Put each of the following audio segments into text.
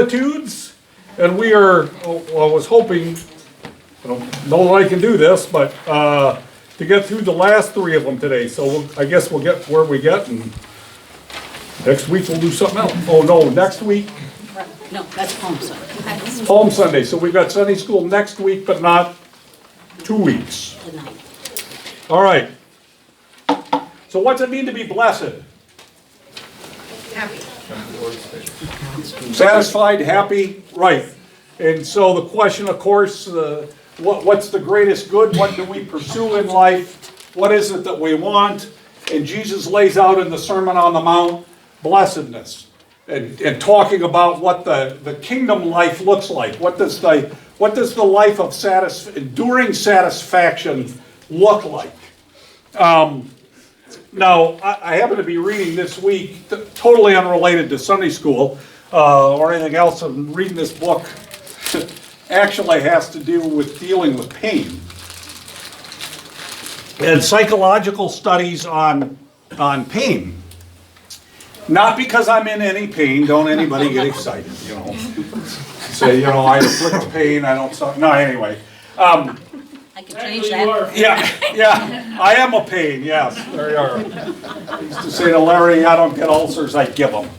Beatitudes, and we are, well, I was hoping, I don't know that I can do this, but to get through the last 3 of them today. So I guess we'll get where we get, and next week we'll do something else. Oh no, next week, No, that's Palm Sunday. Palm Sunday. So we've got Sunday school next week, but not 2 weeks. Tonight. All right. So what's it mean to be blessed? Happy. Satisfied, happy, right. And so the question, of course, what's the greatest good? What do we pursue in life? What is it that we want? And Jesus lays out in the Sermon on the Mount blessedness and talking about what the kingdom life looks like. What does the life of enduring satisfaction look like? Now, I happen to be reading this week, totally unrelated to Sunday school or anything else. I'm reading this book. Actually has to do with dealing with pain and psychological studies on pain. Not because I'm in any pain. Don't anybody get excited, you know. Say, you know, I inflict pain. I don't. No, anyway. I can change that. Yeah, I am a pain, yes, there you are. I used to say to Larry, I don't get ulcers, I give them.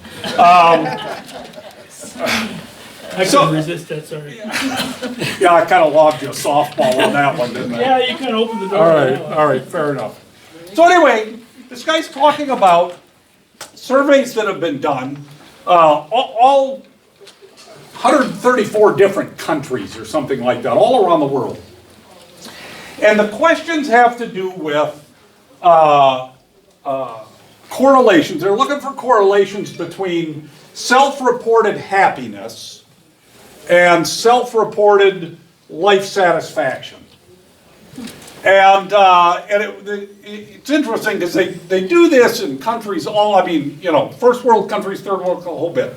I couldn't resist that, sorry. Yeah, I kind of lobbed you a softball on that one, didn't I? Yeah, you kind of opened the door. All right, fair enough. So anyway, this guy's talking about surveys that have been done, all 134 different countries or something like that, all around the world. And the questions have to do with correlations. They're looking for correlations between self-reported happiness and self-reported life satisfaction. And it's interesting because they do this in countries first world countries, third world, a whole bit.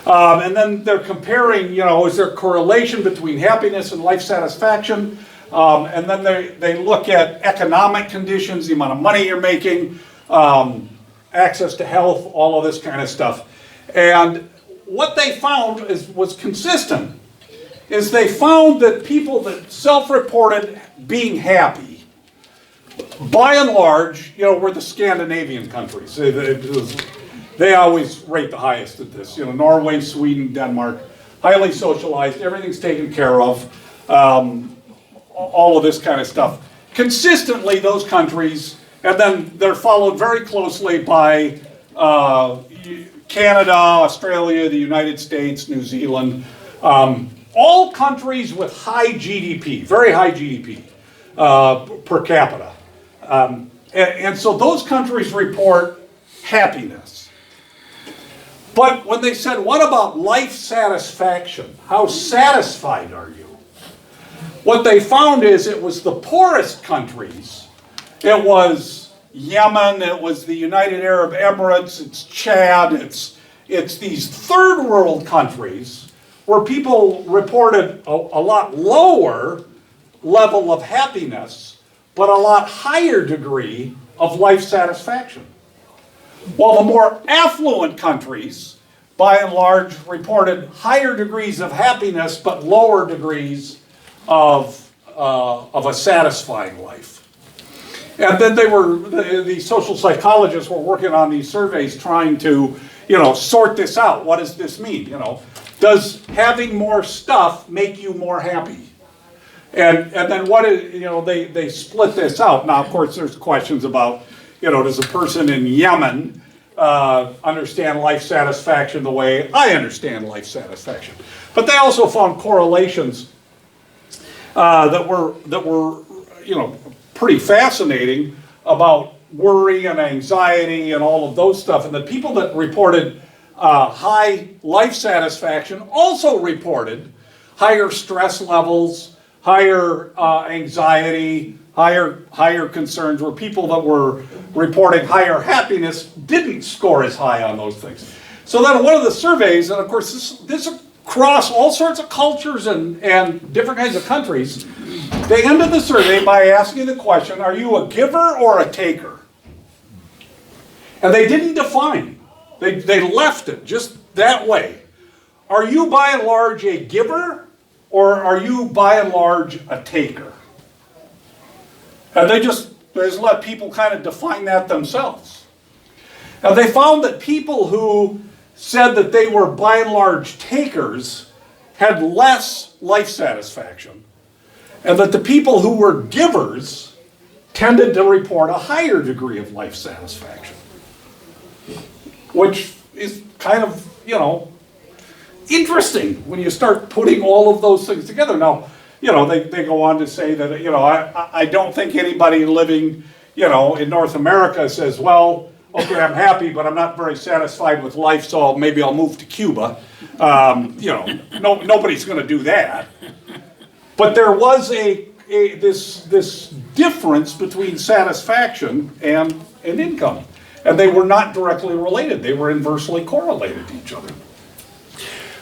And then they're comparing, is there correlation between happiness and life satisfaction? And then they look at economic conditions, the amount of money you're making, access to health, all of this kind of stuff. And what they found was consistent, is they found that people that self-reported being happy, by and large, were the Scandinavian countries. They always rate the highest at this. Norway, Sweden, Denmark, highly socialized, everything's taken care of. All of this kind of stuff. Consistently, those countries, and then they're followed very closely by Canada, Australia, the United States, New Zealand, all countries with high GDP, very high GDP per capita. And so those countries report happiness. But when they said, what about life satisfaction? How satisfied are you? What they found is it was the poorest countries. It was Yemen, it was the United Arab Emirates, it's Chad, it's these third world countries where people reported a lot lower level of happiness, but a lot higher degree of life satisfaction. While the more affluent countries, by and large, reported higher degrees of happiness, but lower degrees of a satisfying life. And then the social psychologists were working on these surveys trying to, sort this out. What does this mean? Does having more stuff make you more happy? And then they split this out. Now, of course, there's questions about, does a person in Yemen understand life satisfaction the way I understand life satisfaction? But they also found correlations that were pretty fascinating about worry and anxiety and all of those stuff. And the people that reported high life satisfaction also reported higher stress levels, higher anxiety, higher concerns, where people that were reporting higher happiness didn't score as high on those things. So then one of the surveys, and of course this across all sorts of cultures and different kinds of countries, they ended the survey by asking the question, are you a giver or a taker? And they didn't define. They left it just that way. are you by and large a giver, or are you by and large a taker? And they just let people kind of define that themselves. Now they found that people who said that they were by and large takers had less life satisfaction, and that the people who were givers tended to report a higher degree of life satisfaction. Which is kind of, interesting when you start putting all of those things together. Now, they go on to say that, I don't think anybody living, in North America says, well, okay, I'm happy, but I'm not very satisfied with life, so maybe I'll move to Cuba. Nobody's going to do that. But there was this difference between satisfaction and income. And they were not directly related. They were inversely correlated to each other.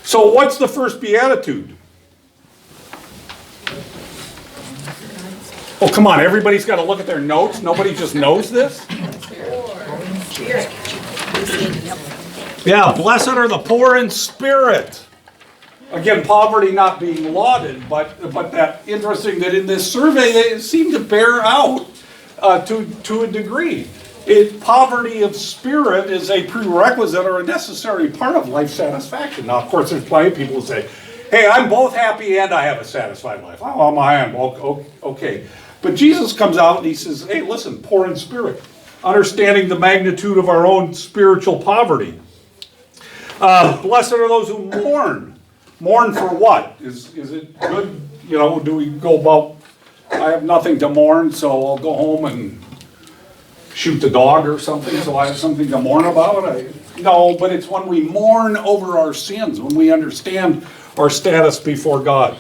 So what's the first beatitude? Oh, come on, everybody's got to look at their notes. Nobody just knows this? Yeah, blessed are the poor in spirit. Again, poverty not being lauded, but that interesting that in this survey it seemed to bear out to a degree. Poverty of spirit is a prerequisite or a necessary part of life satisfaction. Now, of course, there's plenty of people who say, hey, I'm both happy and I have a satisfied life. Oh, I am. Okay. But Jesus comes out and he says, hey, listen, poor in spirit, understanding the magnitude of our own spiritual poverty. Blessed are those who mourn. Mourn for what? Is it good? Do we go about, I have nothing to mourn, so I'll go home and shoot the dog or something, so I have something to mourn about? No, but it's when we mourn over our sins, when we understand our status before God.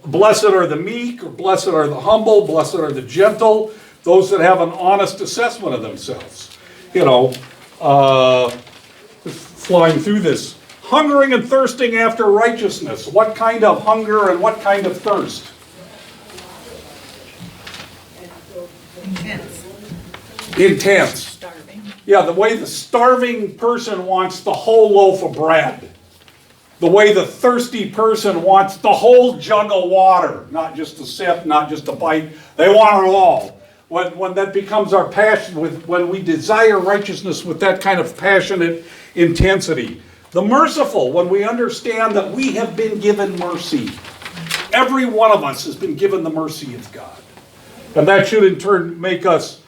Blessed are the meek, or blessed are the humble, blessed are the gentle, those that have an honest assessment of themselves. Flying through this. Hungering and thirsting after righteousness. What kind of hunger and what kind of thirst? Intense. Starving. Yeah, the way the starving person wants the whole loaf of bread. The way the thirsty person wants the whole jug of water. Not just a sip, not just a bite. They want it all. When that becomes our passion, when we desire righteousness with that kind of passionate intensity. The merciful, when we understand that we have been given mercy. Every one of us has been given the mercy of God. And that should in turn make us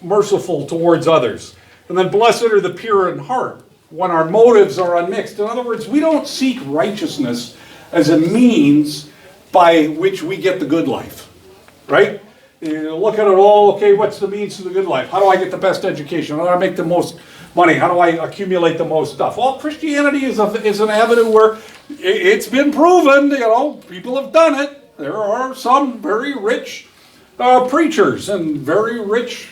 merciful towards others. And then blessed are the pure in heart, when our motives are unmixed. In other words, we don't seek righteousness as a means by which we get the good life, right? You look at it all, okay, what's the means to the good life? How do I get the best education? How do I make the most money? How do I accumulate the most stuff? Well, Christianity is an avenue where it's been proven, people have done it. There are some very rich preachers and very rich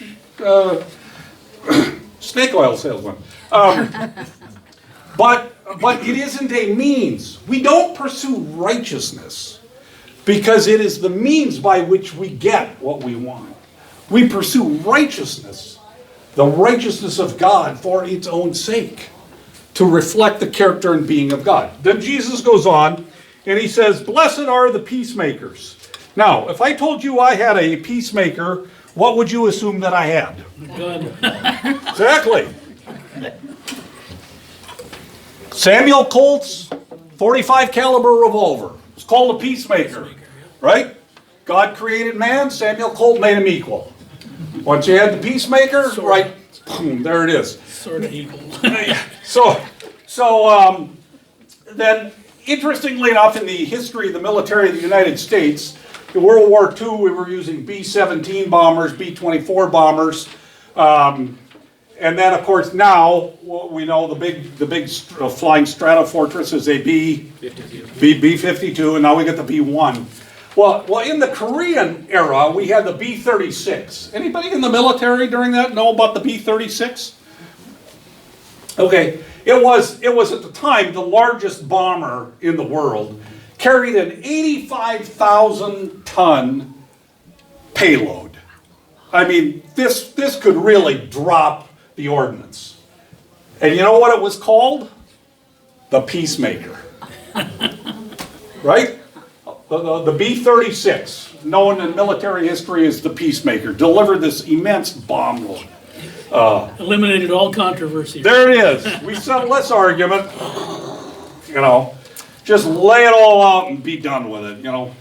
snake oil salesmen. But it isn't a means. We don't pursue righteousness because it is the means by which we get what we want. We pursue righteousness, the righteousness of God for its own sake, to reflect the character and being of God. Then Jesus goes on and he says, blessed are the peacemakers. Now, if I told you I had a peacemaker, what would you assume that I had? Gun. Exactly. Samuel Colt's .45 caliber revolver. It's called a peacemaker, right? God created man, Samuel Colt made him equal. Once you had the peacemaker, right, boom, there it is. Sort of equal. So then, interestingly enough, in the history of the military of the United States, in World War II, we were using B-17 bombers, B-24 bombers, and then, of course, now we know the big flying Stratofortress is a B-52, and now we get the B-1. Well, in the Korean era, we had the B-36. Anybody in the military during that know about the B-36? Okay, it was at the time the largest bomber in the world, carried an 85,000-ton payload. I mean, this could really drop the ordnance. And you know what it was called? the peacemaker. Right? The B-36, known in military history as the peacemaker, delivered this immense bomb load. Eliminated all controversy. There it is. We settled this argument. You know, just lay it all out and be done with it, you know.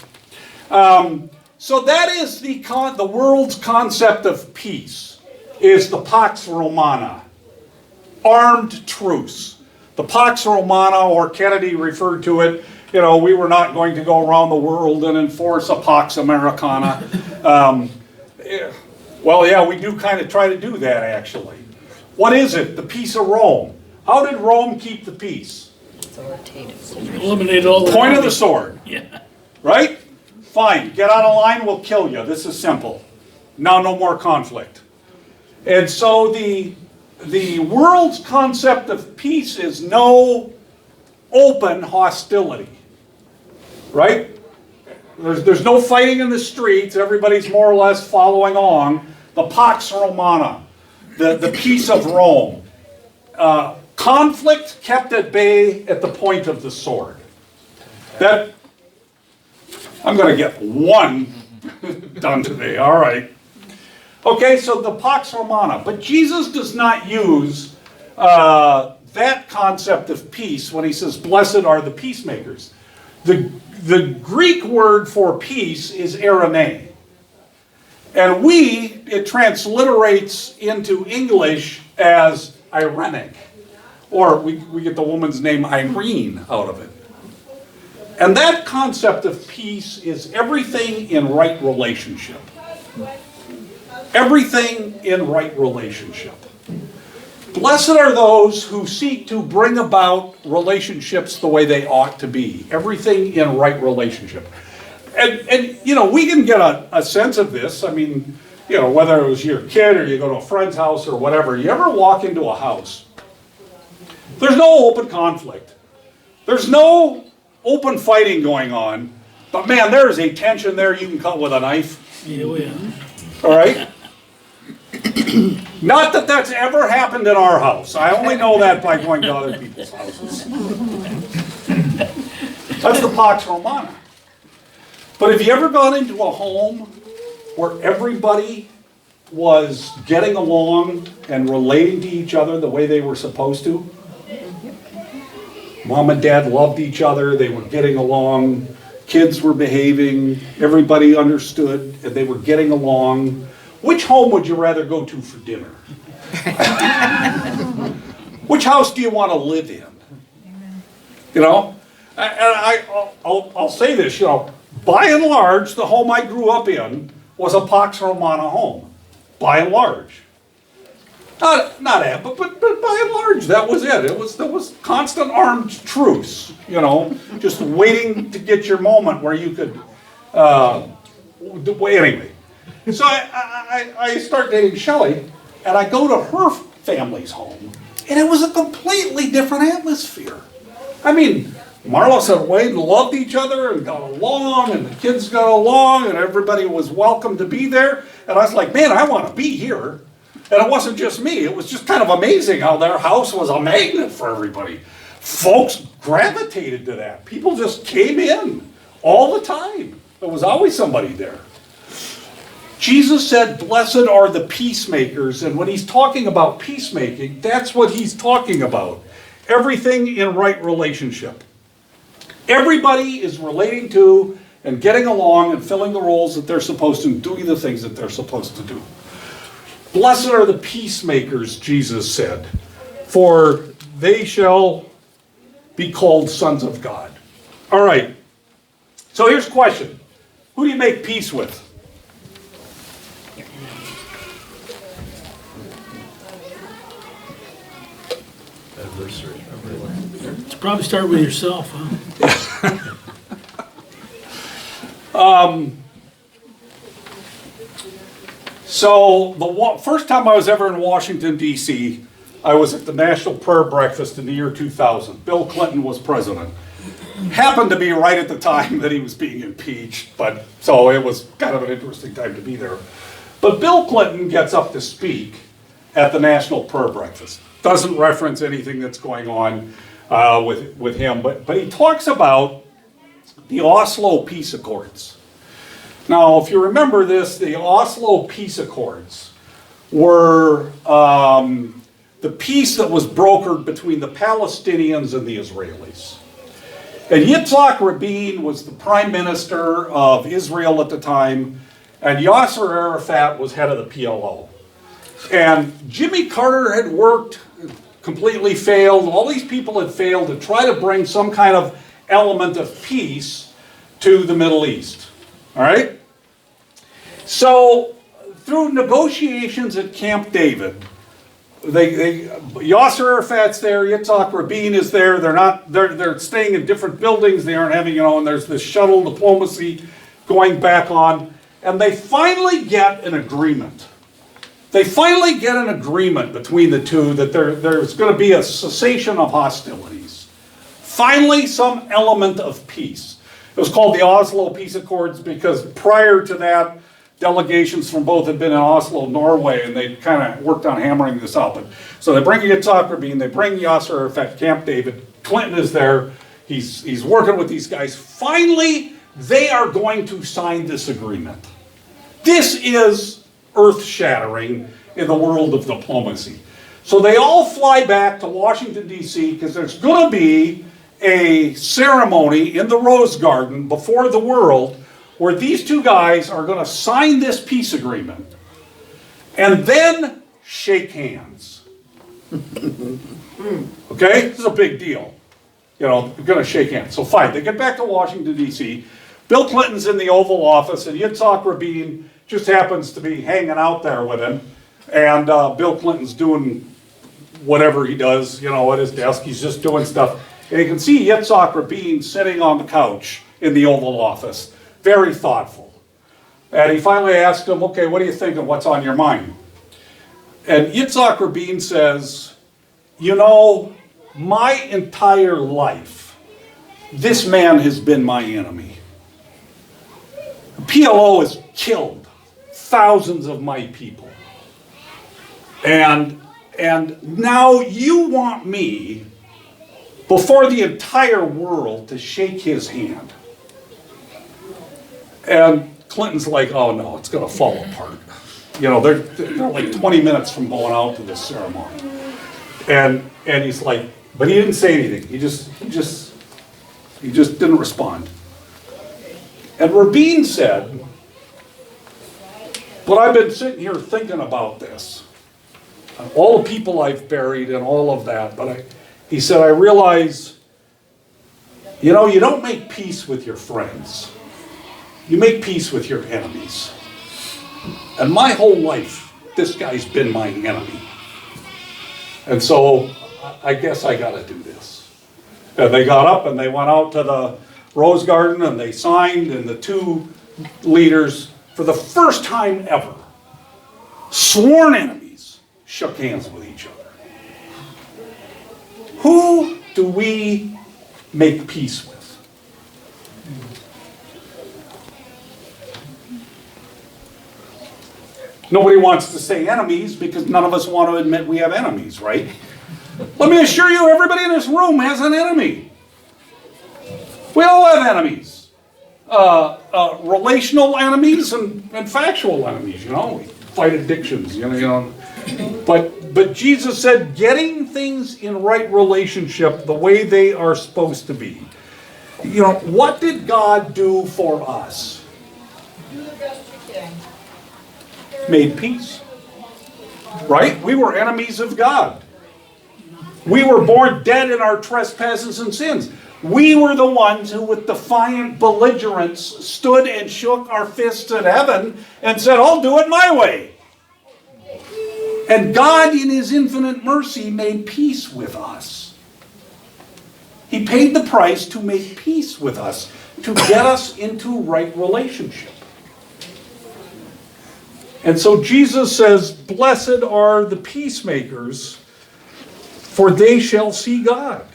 So that is the world's concept of peace, is the Pax Romana, armed truce. The Pax Romana, or Kennedy referred to it, you know, we were not going to go around the world and enforce a Pax Americana. Well, yeah, we do kind of try to do that, actually. What is it? The Peace of Rome. How did Rome keep the peace? Eliminated all the... Point of the sword. Yeah. Right? Fine. Get out of line, we'll kill you. This is simple. Now no more conflict. And so the world's concept of peace is no open hostility. Right? There's no fighting in the streets. Everybody's more or less following on. The Pax Romana, the peace of Rome. Conflict kept at bay at the point of the sword. That, I'm going to get one done today, all right. Okay, so the Pax Romana. But Jesus does not use that concept of peace when he says, blessed are the peacemakers. The Greek word for peace is eirene. And it transliterates into English as irenic. Or we get the woman's name Irene out of it. And that concept of peace is everything in right relationship. Everything in right relationship. Blessed are those who seek to bring about relationships the way they ought to be. Everything in right relationship. And you know, we can get a sense of this. I mean, you know, whether it was your kid or you go to a friend's house or whatever, you ever walk into a house, there's no open conflict. There's no open fighting going on. But man, there is a tension there you can cut with a knife. Yeah, we are. All right? Not that that's ever happened in our house. I only know that by going to other people's houses. That's the Pax Romana. But have you ever gone into a home where everybody was getting along and relating to each other the way they were supposed to? Mom and dad loved each other, they were getting along, kids were behaving, everybody understood, and they were getting along. Which home would you rather go to for dinner? Which house do you want to live in? You know? And I'll say this, you know, by and large, the home I grew up in was a Pax Romana home. By and large. Not but by and large, that was it. There was constant armed truce, you know, just waiting to get your moment where you could, anyway. So I start dating Shelley, and I go to her family's home, and it was a completely different atmosphere. I mean, Marlos and Wade loved each other and got along, and the kids got along, and everybody was welcome to be there. And I was like, man, I want to be here. And it wasn't just me. It was just kind of amazing how their house was a magnet for everybody. Folks gravitated to that. People just came in all the time. There was always somebody there. Jesus said, blessed are the peacemakers. And when he's talking about peacemaking, that's what he's talking about. Everything in right relationship. Everybody is relating to and getting along and filling the roles that they're supposed to, doing the things that they're supposed to do. Blessed are the peacemakers, Jesus said, for they shall be called sons of God. All right. So here's a question. Who do you make peace with? Let's probably start with yourself, huh? So the first time I was ever in Washington, D.C., I was at the National Prayer Breakfast in the year 2000. Bill Clinton was president. Happened to be right at the time that he was being impeached, but so it was kind of an interesting time to be there. But Bill Clinton gets up to speak at the National Prayer Breakfast. Doesn't reference anything that's going on. with him. But he talks about the Oslo Peace Accords. Now, if you remember this, the Oslo Peace Accords were the peace that was brokered between the Palestinians and the Israelis. And Yitzhak Rabin was the prime minister of Israel at the time, and Yasser Arafat was head of the PLO. And Jimmy Carter had worked, completely failed. All these people had failed to try to bring some kind of element of peace to the Middle East. All right? So, through negotiations at Camp David, Yasser Arafat's there, Yitzhak Rabin is there. They're staying in different buildings. They aren't having, and there's this shuttle diplomacy going back on. And they finally get an agreement. They finally get an agreement between the two that there's going to be a cessation of hostilities. Finally, some element of peace. It was called the Oslo Peace Accords because prior to that, delegations from both had been in Oslo, Norway, and they kind of worked on hammering this out. So they bring Yitzhak Rabin, they bring Yasser Arafat, Camp David. Clinton is there. He's working with these guys. Finally, they are going to sign this agreement. This is earth-shattering in the world of diplomacy. So they all fly back to Washington, D.C., because there's going to be a ceremony in the Rose Garden before the world where these two guys are going to sign this peace agreement and then shake hands. Okay? This is a big deal. They're going to shake hands. So fine, they get back to Washington, D.C. Bill Clinton's in the Oval Office, and Yitzhak Rabin just happens to be hanging out there with him. And Bill Clinton's doing whatever he does, at his desk. He's just doing stuff. And you can see Yitzhak Rabin sitting on the couch in the Oval Office. Very thoughtful. And he finally asked him, okay, what do you think of what's on your mind? And Yitzhak Rabin says, my entire life, this man has been my enemy. PLO has killed thousands of my people. And now you want me, before the entire world, to shake his hand. And Clinton's like, oh no, it's going to fall apart. They're like 20 minutes from going out to this ceremony. And he's like, but he didn't say anything. He just didn't respond. And Rabin said, but I've been sitting here thinking about this. All the people I've buried and all of that. But he said, I realize, you don't make peace with your friends. You make peace with your enemies. And my whole life, this guy's been my enemy. And so I guess I got to do this. And they got up and they went out to the Rose Garden and they signed, and the two leaders, for the first time ever, sworn enemies, shook hands with each other. Who do we make peace with? Nobody wants to say enemies because none of us want to admit we have enemies, right? Let me assure you, everybody in this room has an enemy. We all have enemies. Relational enemies and factual enemies, We fight addictions, But Jesus said getting things in right relationship the way they are supposed to be. What did God do for us? Do the best you can. Made peace. Right? We were enemies of God. We were born dead in our trespasses and sins. We were the ones who, with defiant belligerence, stood and shook our fists at heaven and said, I'll do it my way. And God, in His infinite mercy, made peace with us. He paid the price to make peace with us, to get us into right relationship. And so Jesus says, blessed are the peacemakers, for they shall see God.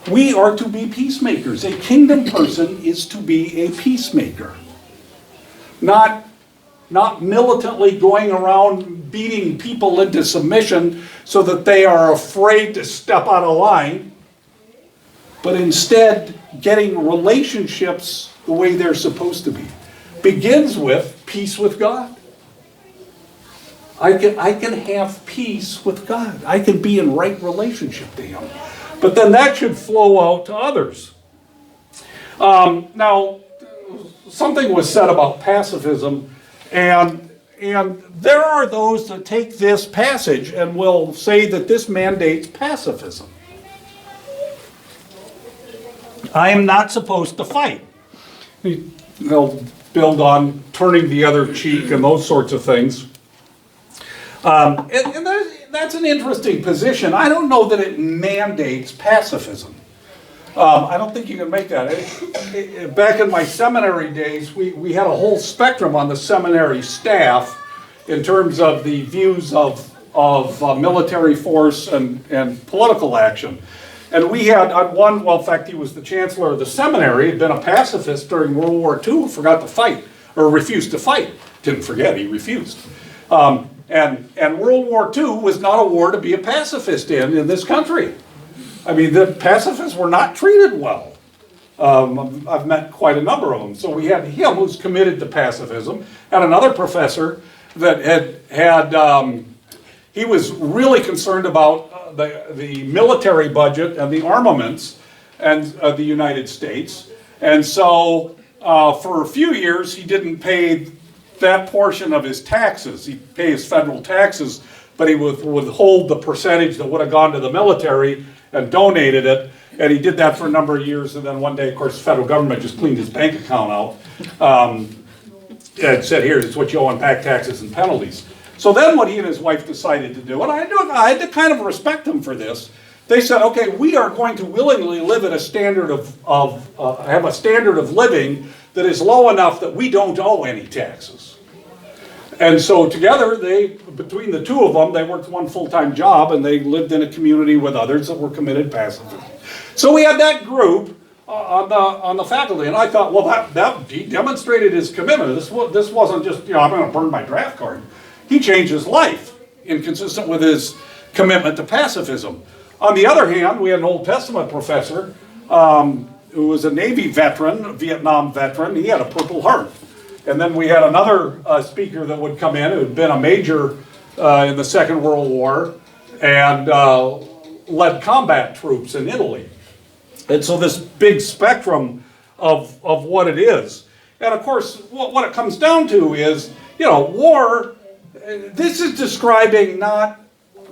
We are to be peacemakers. A kingdom person is to be a peacemaker. Not not militantly going around beating people into submission so that they are afraid to step out of line, but instead getting relationships the way they're supposed to be. Begins with peace with God. I can have peace with God. I can be in right relationship to Him. But then that should flow out to others. Now, something was said about pacifism, and there are those that take this passage and will say that this mandates pacifism. I am not supposed to fight. They'll build on turning the other cheek and those sorts of things. And that's an interesting position. I don't know that it mandates pacifism. I don't think you can make that. Back in my seminary days, we had a whole spectrum on the seminary staff in terms of the views of military force and political action. And we had one, well, in fact, he was the chancellor of the seminary, had been a pacifist during World War II, forgot to fight, or refused to fight. Didn't forget, he refused. And World War II was not a war to be a pacifist in this country. I mean, the pacifists were not treated well. I've met quite a number of them. So we had him, who's committed to pacifism, and another professor that he was really concerned about the military budget and the armaments and the United States. And so for a few years, he didn't pay that portion of his taxes. He'd pay his federal taxes, but he would withhold the percentage that would have gone to the military and donated it. And he did that for a number of years. And then one day, of course, the federal government just cleaned his bank account out and said, here, it's what you owe on back taxes and penalties. So then what he and his wife decided to do, and I had to kind of respect them for this, they said, okay, we are going to willingly live at a standard have a standard of living that is low enough that we don't owe any taxes. And so together, between the two of them, they worked one full-time job and they lived in a community with others that were committed pacifism. So we had that group on the faculty, and I thought, well, that he demonstrated his commitment. This wasn't just, I'm going to burn my draft card. He changed his life, inconsistent with his commitment to pacifism. On the other hand, we had an Old Testament professor who was a Navy veteran, a Vietnam veteran. He had a Purple Heart. And then we had another speaker that would come in who had been a major in the Second World War and led combat troops in Italy. And so this big spectrum of what it is. And of course, what it comes down to is, war, this is describing not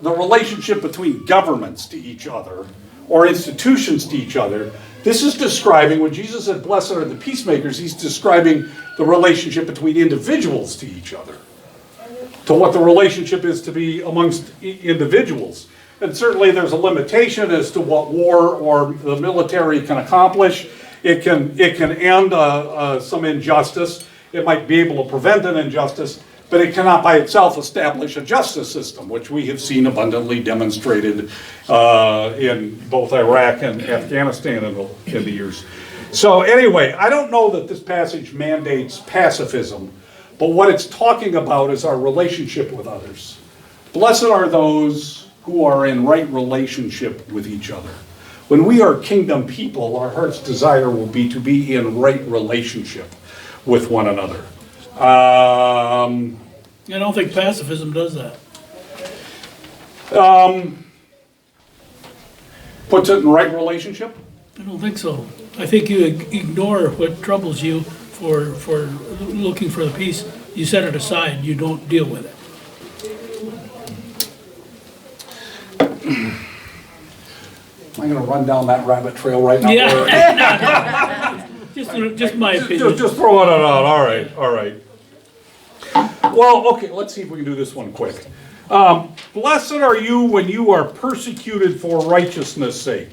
the relationship between governments to each other or institutions to each other. This is describing, when Jesus said, blessed are the peacemakers, he's describing the relationship between individuals to each other, to what the relationship is to be amongst individuals. And certainly there's a limitation as to what war or the military can accomplish. It can end some injustice. It might be able to prevent an injustice, but it cannot by itself establish a justice system, which we have seen abundantly demonstrated in both Iraq and Afghanistan in the years. So anyway, I don't know that this passage mandates pacifism, but what it's talking about is our relationship with others. Blessed are those who are in right relationship with each other. When we are kingdom people, our heart's desire will be to be in right relationship with one another. I don't think pacifism does that. Puts it in right relationship? I don't think so. I think you ignore what troubles you for looking for the peace. You set it aside. You don't deal with it. Am I going to run down that rabbit trail right now? Yeah. Just my opinion. Just throwing it out. All right. Well, okay, let's see if we can do this one quick. Blessed are you when you are persecuted for righteousness' sake.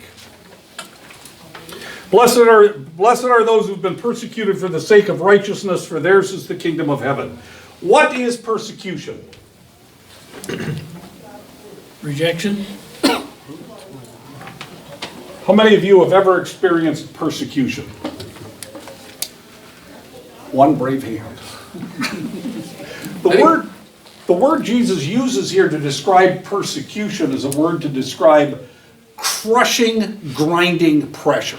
Blessed are those who've been persecuted for the sake of righteousness, for theirs is the kingdom of heaven. What is persecution? Rejection. How many of you have ever experienced persecution? One brave hand. The word Jesus uses here to describe persecution is a word to describe crushing, grinding pressure.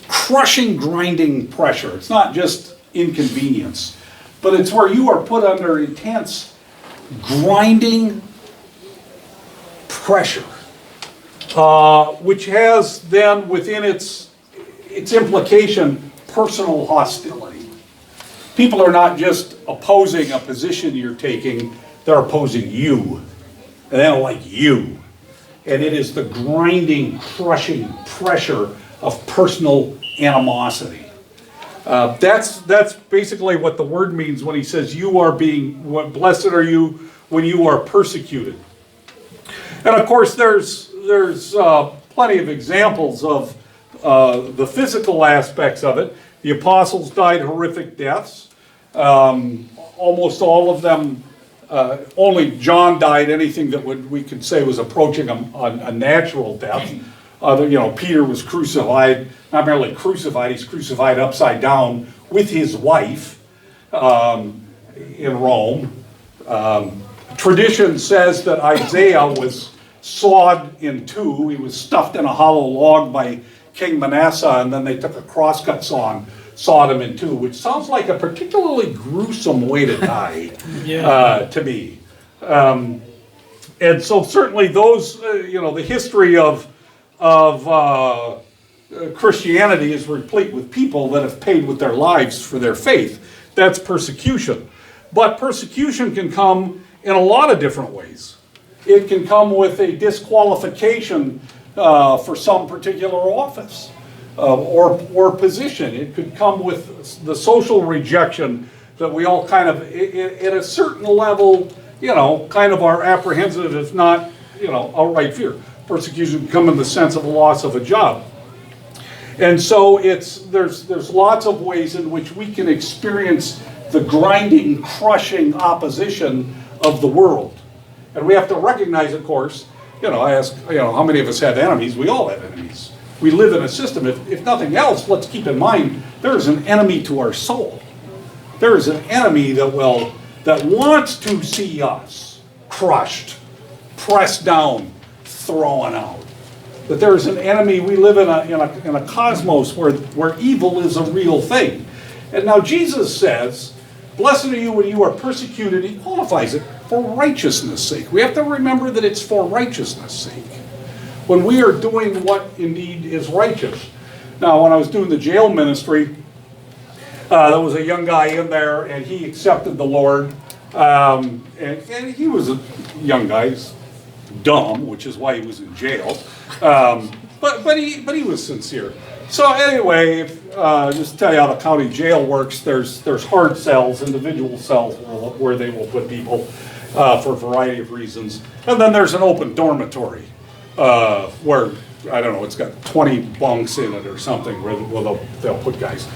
Crushing, grinding pressure. It's not just inconvenience, but it's where you are put under intense, grinding pressure, which has then within its implication personal hostility. People are not just opposing a position you're taking, they're opposing you. And they don't like you. And it is the grinding, crushing pressure of personal animosity. That's basically what the word means when he says you are being, blessed are you when you are persecuted. And of course there's plenty of examples of the physical aspects of it. The apostles died horrific deaths. Almost all of them, only John died anything that we could say was approaching a natural death. Peter was crucified, not merely crucified, he's crucified upside down with his wife in Rome. Tradition says that Isaiah was sawed in two. He was stuffed in a hollow log by King Manasseh, and then they took a crosscut saw and sawed him in two, which sounds like a particularly gruesome way to die to me. And so certainly those, the history of Christianity is replete with people that have paid with their lives for their faith. That's persecution. But persecution can come in a lot of different ways. It can come with a disqualification for some particular office or position. It could come with the social rejection that we all kind of, at a certain level, kind of are apprehensive, if not, outright fear. Persecution can come in the sense of a loss of a job. And so there's lots of ways in which we can experience the grinding, crushing opposition of the world. And we have to recognize, of course, I ask, how many of us have enemies? We all have enemies. We live in a system. If nothing else, let's keep in mind, there is an enemy to our soul. There is an enemy that wants to see us crushed, pressed down, thrown out. That there is an enemy. We live in a cosmos where evil is a real thing. And now Jesus says, blessed are you when you are persecuted. He qualifies it for righteousness' sake. We have to remember that it's for righteousness' sake. When we are doing what indeed is righteous. Now, when I was doing the jail ministry, there was a young guy in there, and he accepted the Lord. And he was a young guy. He's dumb, which is why he was in jail. But he was sincere. So anyway, just to tell you how the county jail works, there's hard cells, individual cells where they will put people for a variety of reasons. And then there's an open dormitory where, I don't know, it's got 20 bunks in it or something where they'll put guys.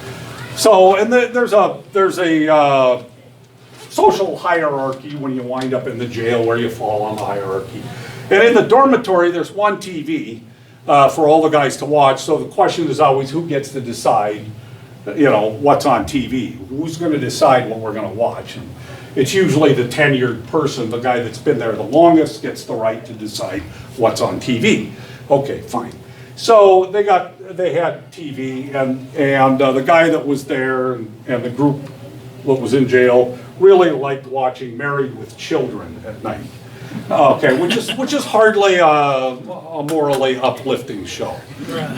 So, and there's a social hierarchy when you wind up in the jail where you fall on the hierarchy. And in the dormitory, there's one TV for all the guys to watch. So the question is always who gets to decide, what's on TV? Who's going to decide what we're going to watch? And it's usually the tenured person, the guy that's been there the longest, gets the right to decide what's on TV. Okay, fine. So they had TV, and the guy that was there and the group that was in jail really liked watching Married with Children at night. Okay, which is hardly a morally uplifting show.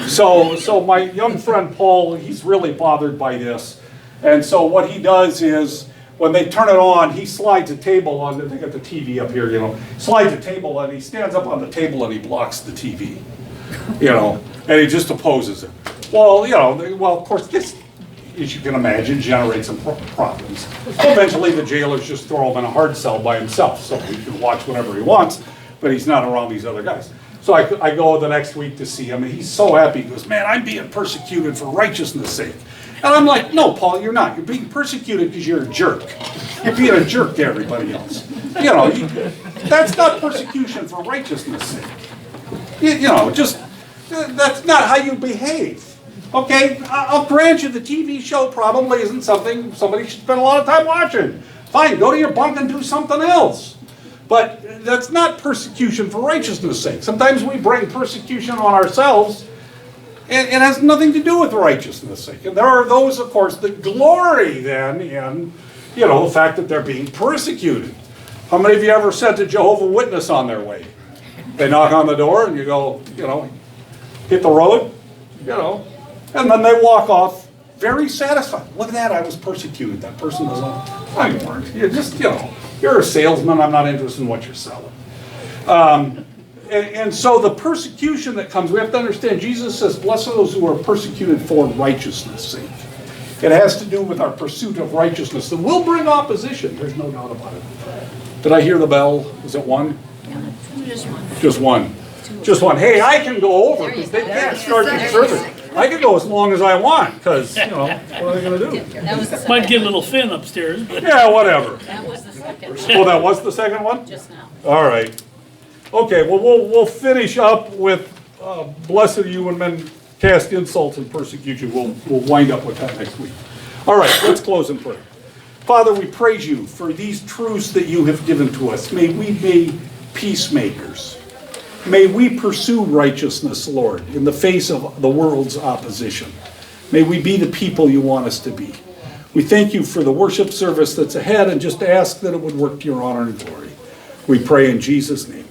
So my young friend Paul, he's really bothered by this, and so what he does is when they turn it on, he slides a table on. They got the TV up here, slides a table and he stands up on the table and he blocks the TV, and he just opposes it. Well, of course this, as you can imagine, generates some problems. Eventually, the jailers just throw him in a hard cell by himself, so he can watch whatever he wants, but he's not around these other guys. So I go the next week to see him, and he's so happy. He goes, "Man, I'm being persecuted for righteousness' sake." And I'm like, "No, Paul, you're not. You're being persecuted because you're a jerk. You're being a jerk to everybody else. That's not persecution for righteousness' sake. That's not how you behave." Okay, I'll grant you the TV show probably isn't something somebody should spend a lot of time watching. Fine, go to your bunk and do something else. But that's not persecution for righteousness' sake. Sometimes we bring persecution on ourselves, and it has nothing to do with righteousness' sake. And there are those, of course, that glory then in, the fact that they're being persecuted. How many of you ever sent a Jehovah's Witness on their way? They knock on the door and you go, hit the road, and then they walk off very satisfied. Look at that, I was persecuted. That person was on. I weren't. You just, you're a salesman. I'm not interested in what you're selling. And so the persecution that comes, we have to understand, Jesus says, blessed are those who are persecuted for righteousness' sake. It has to do with our pursuit of righteousness. And will bring opposition, there's no doubt about it. Did I hear the bell? Was it one? Just one. Just one. Just one. Hey, I can go over because they can't start the service. I can go as long as I want because, what are they going to do? That was the second. Might get a little thin upstairs, but Yeah, whatever. That was the second, Oh, that was the second one? just now. All right. Okay, well, we'll finish up with blessed are you when men cast insults and persecute you. We'll wind up with that next week. All right, let's close in prayer. Father, we praise you for these truths that you have given to us. May we be peacemakers. May we pursue righteousness, Lord, in the face of the world's opposition. May we be the people you want us to be. We thank you for the worship service that's ahead and just ask that it would work to your honor and glory. We pray in Jesus' name.